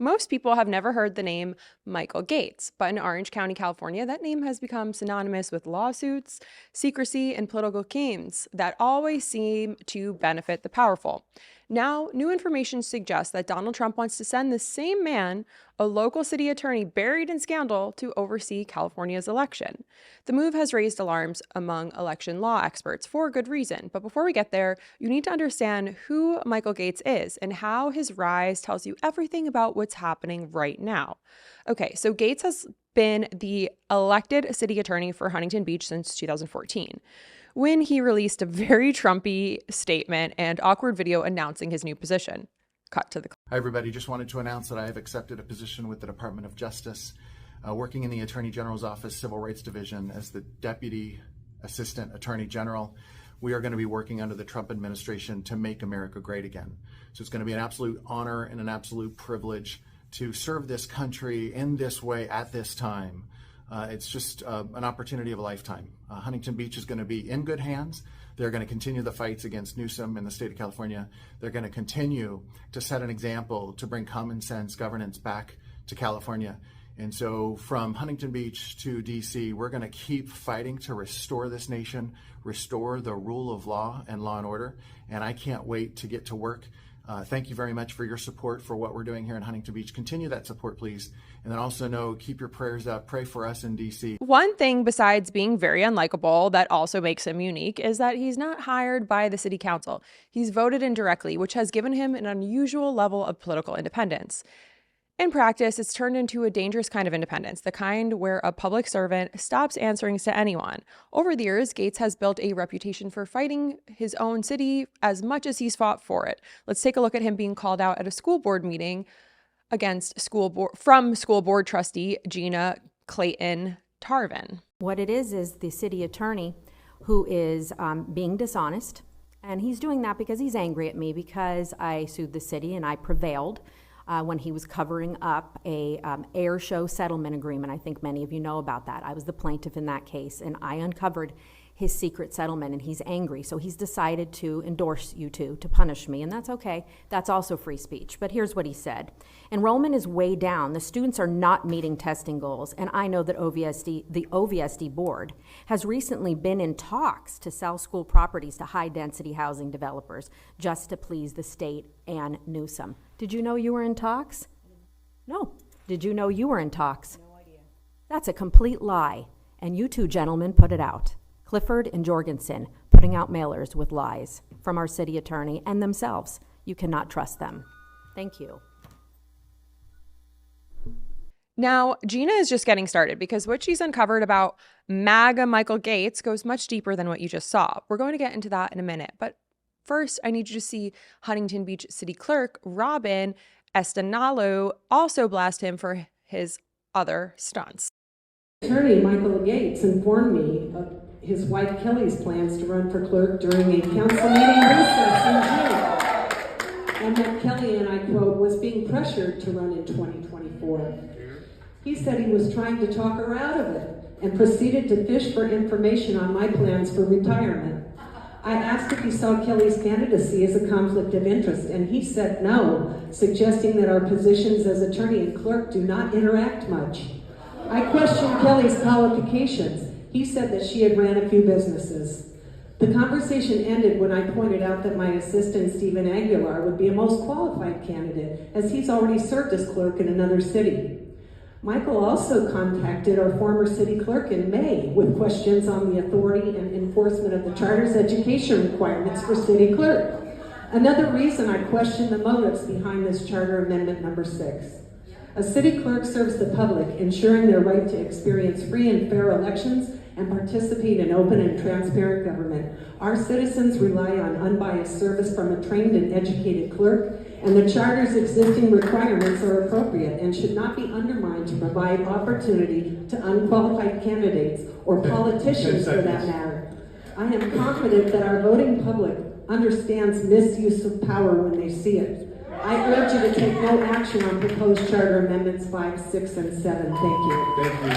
Most people have never heard the name Michael Gates, but in Orange County, California, that name has become synonymous with lawsuits, secrecy, and political games that always seem to benefit the powerful. Now, new information suggests that Donald Trump wants to send the same man, a local city attorney buried in scandal, to oversee California's election. The move has raised alarms among election law experts for good reason. But before we get there, you need to understand who Michael Gates is and how his rise tells you everything about what's happening right now. Okay, so Gates has been the elected city attorney for Huntington Beach since 2014. When he released a very Trumpy statement and awkward video announcing his new position. Cut to the... Hi, everybody. Just wanted to announce that I have accepted a position with the Department of Justice, working in the Attorney General's Office Civil Rights Division as the Deputy Assistant Attorney General. We are going to be working under the Trump administration to make America great again. So it's going to be an absolute honor and an absolute privilege to serve this country in this way at this time. It's just an opportunity of a lifetime. Huntington Beach is going to be in good hands. They're going to continue the fights against Newsom in the state of California. They're going to continue to set an example to bring common sense governance back to California. And so from Huntington Beach to DC, we're going to keep fighting to restore this nation, restore the rule of law and order. And I can't wait to get to work. Thank you very much for your support for what we're doing here in Huntington Beach. Continue that support, please. And then also know, keep your prayers up. Pray for us in DC. One thing besides being very unlikable that also makes him unique is that he's not hired by the city council. He's voted in directly, which has given him an unusual level of political independence. In practice, it's turned into a dangerous kind of independence, the kind where a public servant stops answering to anyone. Over the years, Gates has built a reputation for fighting his own city as much as he's fought for it. Let's take a look at him being called out at a school board meeting against school board trustee Gina Clayton Tarvin. What it is the city attorney who is being dishonest, and he's doing that because he's angry at me because I sued the city and I prevailed. When he was covering up a air show settlement agreement. I think many of you know about that. I was the plaintiff in that case, and I uncovered his secret settlement, and he's angry. So he's decided to endorse you two to punish me, and that's okay. That's also free speech. But here's what he said. Enrollment is way down. The students are not meeting testing goals, and I know that the OVSD board has recently been in talks to sell school properties to high-density housing developers just to please the state and Newsom. Did you know you were in talks? No. Did you know you were in talks? No idea. That's a complete lie, and you two gentlemen put it out. Clifford and Jorgensen putting out mailers with lies from our city attorney and themselves. You cannot trust them. Thank you. Now, Gina is just getting started because what she's uncovered about MAGA Michael Gates goes much deeper than what you just saw. We're going to get into that in a minute, but first, I need you to see Huntington Beach City Clerk Robin Estanalo also blast him for his other stunts. Attorney Michael Gates informed me of his wife Kelly's plans to run for clerk during a council meeting recess in June, and that Kelly, and I quote, was being pressured to run in 2024. He said he was trying to talk her out of it and proceeded to fish for information on my plans for retirement. I asked if he saw Kelly's candidacy as a conflict of interest, and he said no, suggesting that our positions as attorney and clerk do not interact much. I questioned Kelly's qualifications. He said that she had ran a few businesses. The conversation ended when I pointed out that my assistant, Stephen Aguilar, would be a most qualified candidate, as he's already served as clerk in another city. Michael also contacted our former city clerk in May with questions on the authority and enforcement of the charter's education requirements for city clerk. Another reason I questioned the motives behind this charter amendment number 6. A city clerk serves the public, ensuring their right to experience free and fair elections and participate in open and transparent government. Our citizens rely on unbiased service from a trained and educated clerk, and the charter's existing requirements are appropriate and should not be undermined to provide opportunity to unqualified candidates or politicians for that matter. I am confident that our voting public understands misuse of power when they see it. I urge you to take no action on proposed charter amendments 5, 6, and 7. Thank you. Thank you.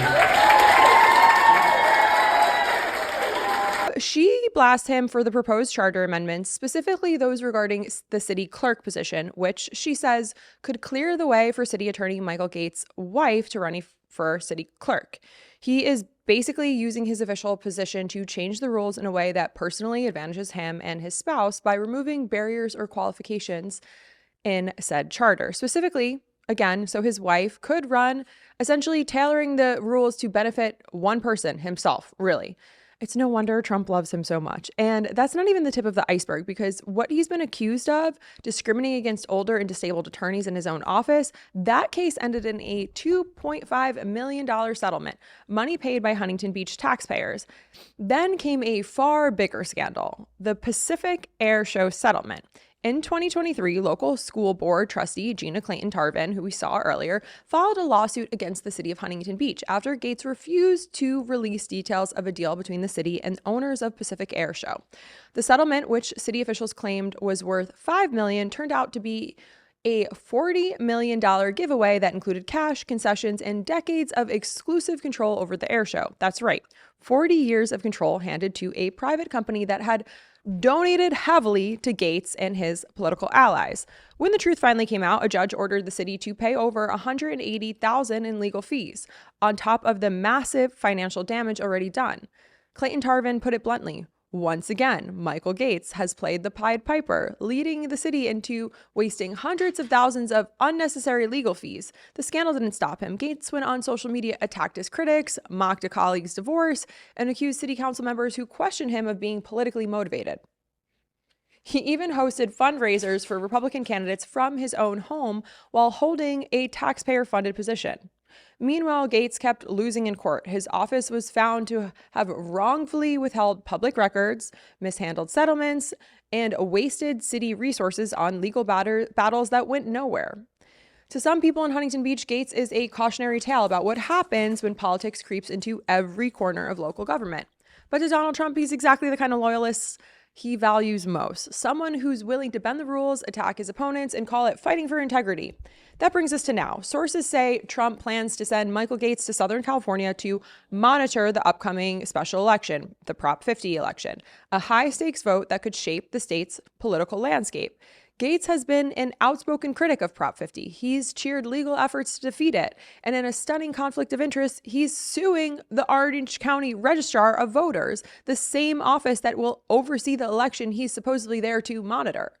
she blasts him for the proposed charter amendments, specifically those regarding the city clerk position, which she says could clear the way for City Attorney Michael Gates' wife to run for city clerk. He is basically using his official position to change the rules in a way that personally advantages him and his spouse by removing barriers or qualifications in said charter. Specifically, again, so his wife could run, essentially tailoring the rules to benefit one person, himself, really. It's no wonder Trump loves him so much. And that's not even the tip of the iceberg, because what he's been accused of, discriminating against older and disabled attorneys in his own office, that case ended in a $2.5 million settlement, money paid by Huntington Beach taxpayers. Then came a far bigger scandal, the Pacific Air Show settlement. In 2023, local school board trustee Gina Clayton Tarvin, who we saw earlier, filed a lawsuit against the city of Huntington Beach after Gates refused to release details of a deal between the city and owners of Pacific Air Show. The settlement, which city officials claimed was worth $5 million, turned out to be a $40 million giveaway that included cash, concessions, and decades of exclusive control over the air show. That's right, 40 years of control handed to a private company that had donated heavily to Gates and his political allies. When the truth finally came out, a judge ordered the city to pay over $180,000 in legal fees, on top of the massive financial damage already done. Clayton Tarvin put it bluntly, once again, Michael Gates has played the Pied Piper, leading the city into wasting hundreds of thousands of unnecessary legal fees. The scandal didn't stop him. Gates went on social media, attacked his critics, mocked a colleague's divorce, and accused city council members who questioned him of being politically motivated. He even hosted fundraisers for Republican candidates from his own home while holding a taxpayer-funded position. Meanwhile, Gates kept losing in court. His office was found to have wrongfully withheld public records, mishandled settlements, and wasted city resources on legal battles that went nowhere. To some people in Huntington Beach, Gates is a cautionary tale about what happens when politics creeps into every corner of local government. But to Donald Trump, he's exactly the kind of loyalist he values most. Someone who's willing to bend the rules, attack his opponents, and call it fighting for integrity. That brings us to now. Sources say Trump plans to send Michael Gates to Southern California to monitor the upcoming special election, the Prop 50 election, a high-stakes vote that could shape the state's political landscape. Gates has been an outspoken critic of Prop 50. He's cheered legal efforts to defeat it. And in a stunning conflict of interest, he's suing the Orange County Registrar of Voters, the same office that will oversee the election he's supposedly there to monitor.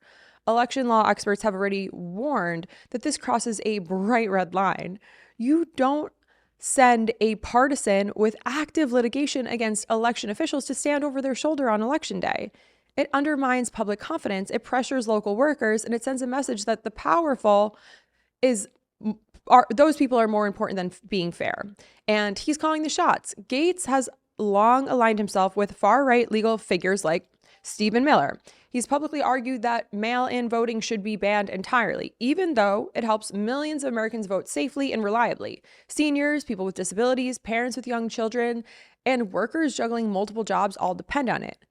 Election law experts have already warned that this crosses a bright red line. You don't send a partisan with active litigation against election officials to stand over their shoulder on election day. It undermines public confidence, it pressures local workers, and it sends a message that the powerful those people are more important than being fair. And he's calling the shots. Gates has long aligned himself with far-right legal figures like Stephen Miller. He's publicly argued that mail-in voting should be banned entirely, even though it helps millions of Americans vote safely and reliably. Seniors, people with disabilities, parents with young children, and workers juggling multiple jobs all depend on it.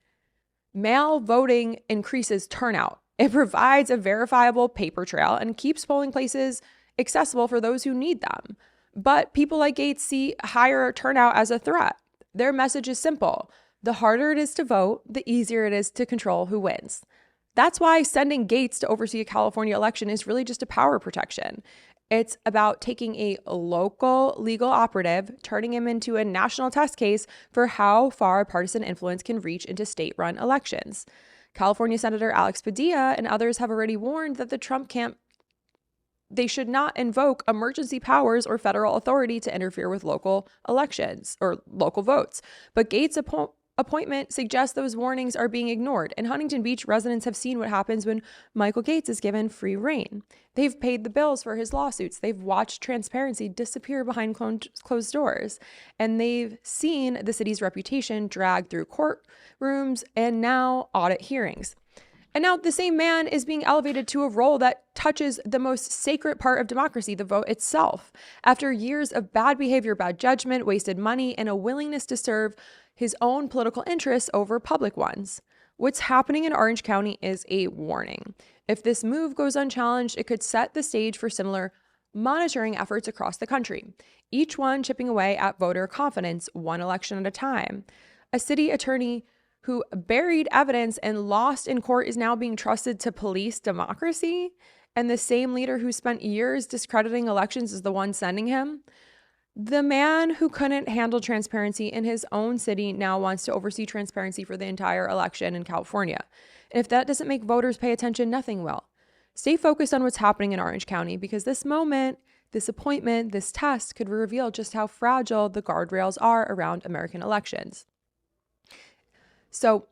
Mail voting increases turnout. It provides a verifiable paper trail and keeps polling places accessible for those who need them. But people like Gates see higher turnout as a threat. Their message is simple. The harder it is to vote, the easier it is to control who wins. That's why sending Gates to oversee a California election is really just a power protection. It's about taking a local legal operative, turning him into a national test case for how far partisan influence can reach into state-run elections. California Senator Alex Padilla and others have already warned that the Trump camp, they should not invoke emergency powers or federal authority to interfere with local elections or local votes. But Gates' appointment suggests those warnings are being ignored, and Huntington Beach residents have seen what happens when Michael Gates is given free rein. They've paid the bills for his lawsuits. They've watched transparency disappear behind closed doors, and they've seen the city's reputation dragged through courtrooms and now audit hearings. And now the same man is being elevated to a role that touches the most sacred part of democracy, the vote itself. After years of bad behavior, bad judgment, wasted money, and a willingness to serve his own political interests over public ones. What's happening in Orange County is a warning. If this move goes unchallenged, it could set the stage for similar monitoring efforts across the country, each one chipping away at voter confidence one election at a time. A city attorney who buried evidence and lost in court is now being trusted to police democracy. And the same leader who spent years discrediting elections is the one sending him. The man who couldn't handle transparency in his own city now wants to oversee transparency for the entire election in California. And if that doesn't make voters pay attention, nothing will. Stay focused on what's happening in Orange County, because this moment, this appointment, this test could reveal just how fragile the guardrails are around American elections. So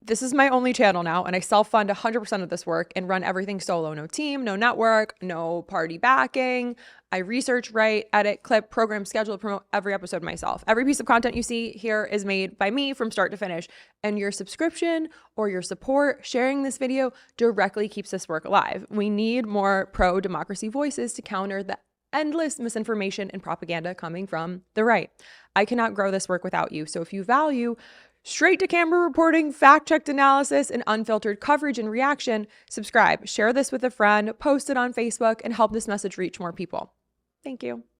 this is my only channel now, and I self-fund 100% of this work and run everything solo. No team, no network, no party backing. I research, write, edit, clip, program, schedule, promote every episode myself. Every piece of content you see here is made by me from start to finish. And your subscription or your support sharing this video directly keeps this work alive. We need more pro-democracy voices to counter the endless misinformation and propaganda coming from the right. I cannot grow this work without you. So if you value straight to camera reporting, fact-checked analysis, and unfiltered coverage and reaction, subscribe, share this with a friend, post it on Facebook, and help this message reach more people. Thank you.